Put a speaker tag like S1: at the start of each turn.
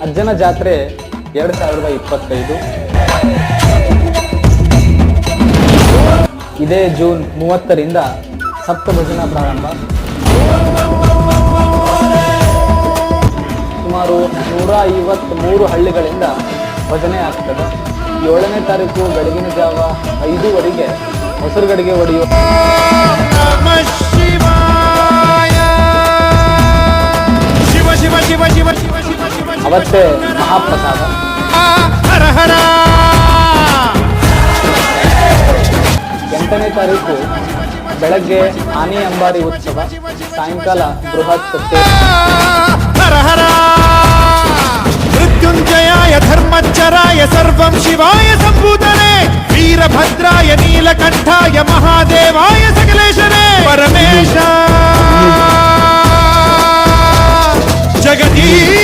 S1: ಅಜ್ಜನ ಜಾತ್ರೆ 2025 ಇದೇ ಜೂನ್ 30ರಿಂದ ಸಪ್ತಭಜನ ಪ್ರಾರಂಭ. ಸುಮಾರು 153 ಹಳ್ಳಿಗಳಿಂದ ಭಜನೆ ಆಗ್ತದೆ. 7ನೇ ತಾರೀಕು ಬೆಳಗಿನ ಜಾವ 5 ಹೊಸರುಗಡಿಗೆ ಹೊಡೆಯುವ ಅವತ್ತೇ ಮಹಾಪ್ರಸಾದ. 8ನೇ ತಾರೀಕು ಬೆಳಗ್ಗೆ ಆನೆ ಅಂಬಾರಿ ಉತ್ಸವ, ಸಾಯಂಕಾಲ ಬೃಹತ್ ಸತ್ಯ.
S2: ಮೃತ್ಯುಂಜಯಾಯ ಧರ್ಮಚ್ಚರಾಯ ಸರ್ವಂ ಶಿವಾಯ ಸಂಭೂತನೆ ವೀರಭದ್ರಾಯ ನೀಲಕಂಠಾಯ ಮಹಾದೇವಾಯ ಸಕಲೇಶನೇ ಪರಮೇಶ ಜಗದೀಶ